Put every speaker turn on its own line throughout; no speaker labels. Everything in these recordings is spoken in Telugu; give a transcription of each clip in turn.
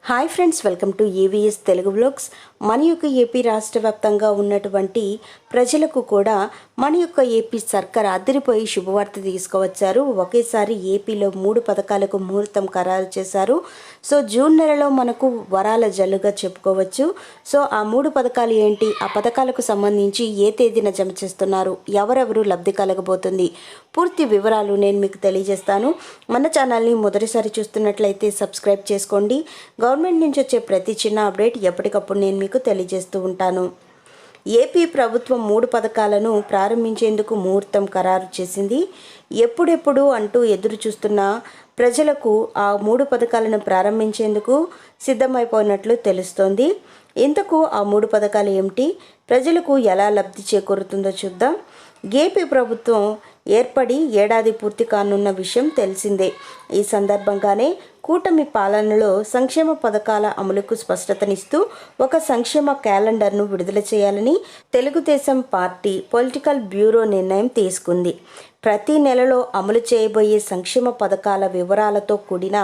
Hi friends, welcome to AVS Telugu vlogs. మన యొక్క ఏపీ రాష్ట్ర వ్యాప్తంగా ఉన్నటువంటి ప్రజలకు కూడా మన యొక్క ఏపీ సర్కార్ అదిరిపోయి శుభవార్త తీసుకువచ్చారు. ఒకేసారి ఏపీలో 3 పథకాలకు ముహూర్తం ఖరారు చేశారు. సో జూన్ నెలలో మనకు వరాల జల్లుగా చెప్పుకోవచ్చు. సో ఆ 3 పథకాలు ఏంటి, ఆ పథకాలకు సంబంధించి ఏ తేదీన జమ చేస్తున్నారు, ఎవరెవరు లబ్ధి కలగబోతుంది, పూర్తి వివరాలు నేను మీకు తెలియజేస్తాను. మన ఛానల్ని మొదటిసారి చూస్తున్నట్లయితే సబ్స్క్రైబ్ చేసుకోండి. గవర్నమెంట్ నుంచి వచ్చే ప్రతి చిన్న అప్డేట్ ఎప్పటికప్పుడు నేను మీకు తెలియజేస్తూ ఉంటాను. ఏపీ ప్రభుత్వం 3 పథకాలను ప్రారంభించేందుకు ముహూర్తం ఖరారు చేసింది. ఎప్పుడెప్పుడు అంటూ ఎదురు చూస్తున్న ప్రజలకు ఆ 3 పథకాలను ప్రారంభించేందుకు సిద్ధమైపోయినట్లు తెలుస్తోంది. ఇంతకు ఆ 3 పథకాలు ఏమిటి, ప్రజలకు ఎలా లబ్ధి చేకూరుతుందో చూద్దాం. ఏపీ ప్రభుత్వం ఏర్పడి ఏడాది పూర్తి కానున్న విషయం తెలిసిందే. ఈ సందర్భంగానే కూటమి పాలనలో సంక్షేమ పథకాల అమలుకు స్పష్టతనిస్తూ ఒక సంక్షేమ క్యాలెండర్ను విడుదల చేయాలని తెలుగుదేశం పార్టీ పొలిటికల్ బ్యూరో నిర్ణయం తీసుకుంది. ప్రతి నెలలో అమలు చేయబోయే సంక్షేమ పథకాల వివరాలతో కూడిన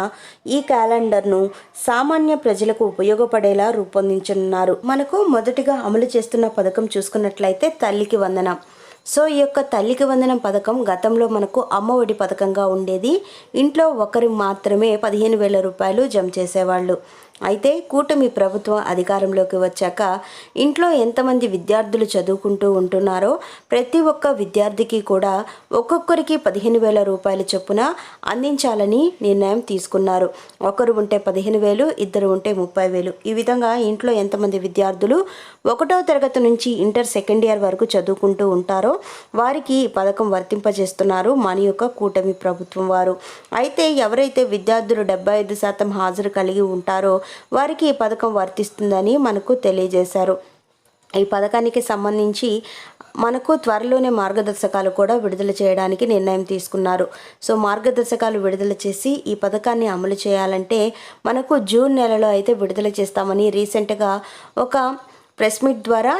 ఈ క్యాలెండర్ను సామాన్య ప్రజలకు ఉపయోగపడేలా రూపొందించనున్నారు. మనకు మొదటిగా అమలు చేస్తున్న పథకం చూసుకున్నట్లయితే తల్లికి వందనం. సో ఈ యొక్క తల్లికి వందనం పథకం గతంలో మనకు అమ్మఒడి పథకంగా ఉండేది. ఇంట్లో ఒకరు మాత్రమే 15,000 రూపాయలు జమ చేసేవాళ్ళు. అయితే కూటమి ప్రభుత్వం అధికారంలోకి వచ్చాక ఇంట్లో ఎంతమంది విద్యార్థులు చదువుకుంటూ ఉంటున్నారో ప్రతి ఒక్క విద్యార్థికి కూడా ఒక్కొక్కరికి 15,000 రూపాయల చొప్పున అందించాలని నిర్ణయం తీసుకున్నారు. ఒకరు ఉంటే 15,000, ఇద్దరు ఉంటే 30,000. ఈ విధంగా ఇంట్లో ఎంతమంది విద్యార్థులు 1వ తరగతి నుంచి ఇంటర్ సెకండ్ ఇయర్ వరకు చదువుకుంటూ ఉంటారో వారికి ఈ పథకం వర్తింపజేస్తున్నారు మన యొక్క కూటమి ప్రభుత్వం వారు. అయితే ఎవరైతే విద్యార్థులు 75% హాజరు కలిగి ఉంటారో వారికి ఈ పథకం వర్తిస్తుందని మనకు తెలియజేశారు. ఈ పథకానికి సంబంధించి మనకు త్వరలోనే మార్గదర్శకాలు కూడా విడుదల చేయడానికి నిర్ణయం తీసుకున్నారు. సో మార్గదర్శకాలు విడుదల చేసి ఈ పథకాన్ని అమలు చేయాలంటే మనకు జూన్ నెలలో అయితే విడుదల చేస్తామని రీసెంట్గా ఒక ప్రెస్ మీట్ ద్వారా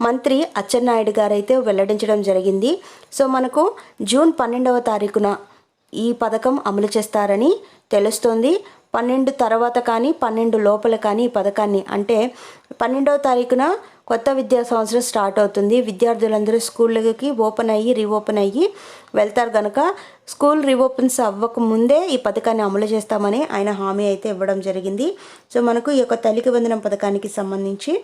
మంత్రి అచ్చెన్నాయుడు గారు అయితే వెల్లడించడం జరిగింది. సో మనకు జూన్ 12వ తారీఖున ఈ పథకం అమలు చేస్తారని తెలుస్తోంది. 12 తర్వాత కానీ 12 లోపల కానీ ఈ పథకాన్ని, అంటే 12వ తారీఖున కొత్త విద్యా సంవత్సరం స్టార్ట్ అవుతుంది. విద్యార్థులందరూ స్కూళ్ళకి రీఓపెన్ అయ్యి వెళ్తారు కనుక స్కూల్ రీఓపెన్స్ అవ్వక ముందే ఈ పథకాన్ని అమలు చేస్తామని ఆయన హామీ అయితే ఇవ్వడం జరిగింది. సో మనకు ఈ యొక్క తల్లికి వందనం పథకానికి సంబంధించి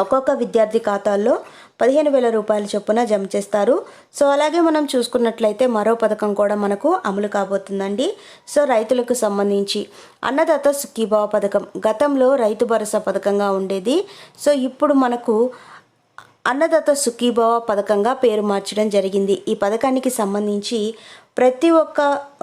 ఒక్కొక్క విద్యార్థి ఖాతాల్లో 15,000 రూపాయల చొప్పున జమ చేస్తారు. సో అలాగే మనం చూసుకున్నట్లయితే మరో పథకం కూడా మనకు అమలు కాబోతుందండి. సో రైతులకు సంబంధించి అన్నదాత సుఖీభావ పథకం గతంలో రైతు భరోసా పథకంగా ఉండేది. సో ఇప్పుడు మనకు అన్నదాత సుఖీభావ పథకంగా పేరు మార్చడం జరిగింది. ఈ పథకానికి సంబంధించి ప్రతి ఒక్క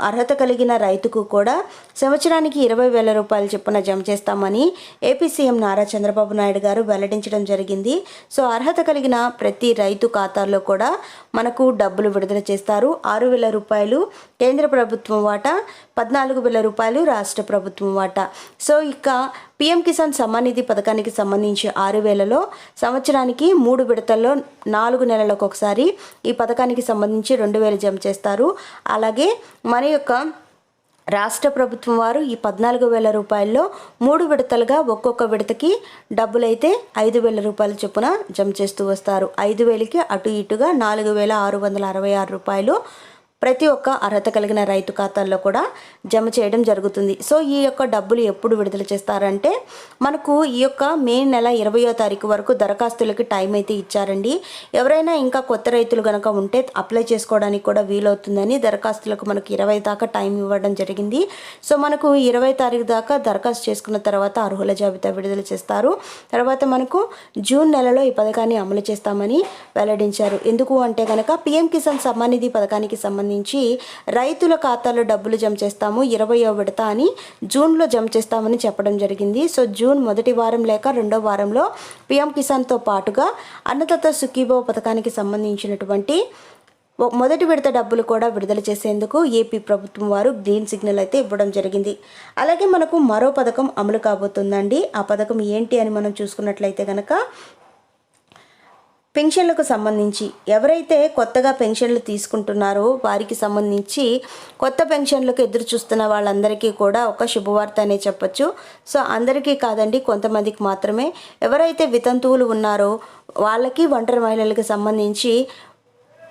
అర్హత కలిగిన రైతుకు కూడా సంవత్సరానికి 20,000 రూపాయలు చొప్పున జమ చేస్తామని ఏపీ సీఎం నారా చంద్రబాబు నాయుడు గారు వెల్లడించడం జరిగింది. సో అర్హత కలిగిన ప్రతి రైతు ఖాతాల్లో కూడా మనకు డబ్బులు విడుదల చేస్తారు. 6,000 రూపాయలు కేంద్ర ప్రభుత్వం వాటా, 14,000 రూపాయలు రాష్ట్ర ప్రభుత్వం వాటా. సో ఇక పీఎం కిసాన్ సమ్మాన్ నిధి పథకానికి సంబంధించి 6,000లో సంవత్సరానికి 3 విడతల్లో 4 నెలలకు ఒకసారి ఈ పథకానికి సంబంధించి 2,000 జమ చేస్తారు. అలాగే మన యొక్క రాష్ట్ర ప్రభుత్వం వారు ఈ 14,000 రూపాయల్లో 3 విడతలుగా ఒక్కొక్క విడతకి డబ్బులైతే 5,000 రూపాయల చొప్పున జమ చేస్తూ వస్తారు. 5,000కి అటు ఇటుగా 4,666 రూపాయలు ప్రతి ఒక్క అర్హత కలిగిన రైతు ఖాతాల్లో కూడా జమ చేయడం జరుగుతుంది. సో ఈ యొక్క డబ్బులు ఎప్పుడు విడుదల చేస్తారంటే మనకు ఈ యొక్క మే నెల 20వ తారీఖు వరకు దరఖాస్తులకి టైం అయితే ఇచ్చారండి. ఎవరైనా ఇంకా కొత్త రైతులు కనుక ఉంటే అప్లై చేసుకోవడానికి కూడా వీలవుతుందని దరఖాస్తులకు మనకు 20 దాకా టైం ఇవ్వడం జరిగింది. సో మనకు 20 తారీఖు దాకా దరఖాస్తు చేసుకున్న తర్వాత అర్హుల జాబితా విడుదల చేస్తారు. తర్వాత మనకు జూన్ నెలలో ఈ పథకాన్ని అమలు చేస్తామని వెల్లడించారు. ఎందుకు అంటే కనుక పీఎం కిసాన్ సమ్మాన్ నిధి పథకానికి సంబంధించి రైతుల ఖాతాలో డబ్బులు జమ చేస్తాము 20వ విడత అని జూన్లో జమ చేస్తామని చెప్పడం జరిగింది. సో జూన్ మొదటి వారం లేక 2వ వారంలో పీఎం కిసాన్తో పాటుగా అన్నదాత సుఖీభావ పథకానికి సంబంధించినటువంటి మొదటి విడత డబ్బులు కూడా విడుదల చేసేందుకు ఏపీ ప్రభుత్వం వారు గ్రీన్ సిగ్నల్ అయితే ఇవ్వడం జరిగింది. అలాగే మనకు మరో పథకం అమలు కాబోతుందండి. ఆ పథకం ఏంటి అని మనం చూసుకున్నట్లయితే కనుక పెన్షన్లకు సంబంధించి ఎవరైతే కొత్తగా పెన్షన్లు తీసుకుంటున్నారో వారికి సంబంధించి కొత్త పెన్షన్లకు ఎదురు చూస్తున్న వాళ్ళందరికీ కూడా ఒక శుభవార్త అనే చెప్పొచ్చు. సో అందరికీ కాదండి, కొంతమందికి మాత్రమే. ఎవరైతే వితంతువులు ఉన్నారో వాళ్ళకి, ఒంటరి మహిళలకు సంబంధించి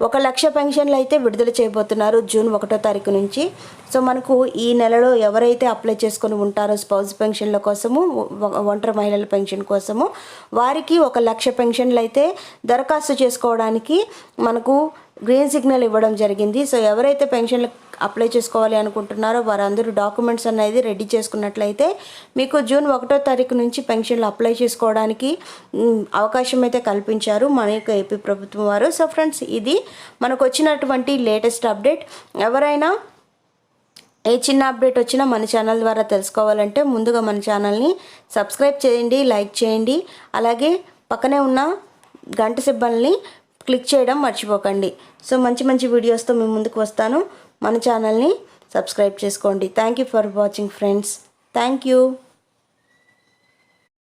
1,00,000 పెన్షన్లు అయితే విడుదల చేయబోతున్నారు జూన్ 1వ తారీఖు నుంచి. సో మనకు ఈ నెలలో ఎవరైతే అప్లై చేసుకొని ఉంటారో స్పౌస్ పెన్షన్ల కోసము, ఒంటరి మహిళల పెన్షన్ కోసము, వారికి 1,00,000 పెన్షన్లు అయితే దరఖాస్తు చేసుకోవడానికి మనకు గ్రీన్ సిగ్నల్ ఇవ్వడం జరిగింది. సో ఎవరైతే పెన్షన్లు అప్లై చేసుకోవాలి అనుకుంటున్నారో వారందరూ డాక్యుమెంట్స్ అనేది రెడీ చేసుకున్నట్లయితే మీకు జూన్ 1వ తారీఖు నుంచి పెన్షన్లు అప్లై చేసుకోవడానికి అవకాశం అయితే కల్పించారు మన యొక్క ఏపీ ప్రభుత్వం వారు. సో ఫ్రెండ్స్, ఇది మనకు వచ్చినటువంటి లేటెస్ట్ అప్డేట్. ఎవరైనా ఏ చిన్న అప్డేట్ వచ్చినా మన ఛానల్ ద్వారా తెలుసుకోవాలంటే ముందుగా మన ఛానల్ని సబ్స్క్రైబ్ చేయండి, లైక్ చేయండి. అలాగే పక్కనే ఉన్న గంట సింబల్ని క్లిక్ చేయడం మర్చిపోకండి. సో మంచి మంచి వీడియోస్తో మీ ముందుకు వస్తాను. మన ఛానల్ని సబ్స్క్రైబ్ చేసుకోండి. Thank you for watching friends. Thank you.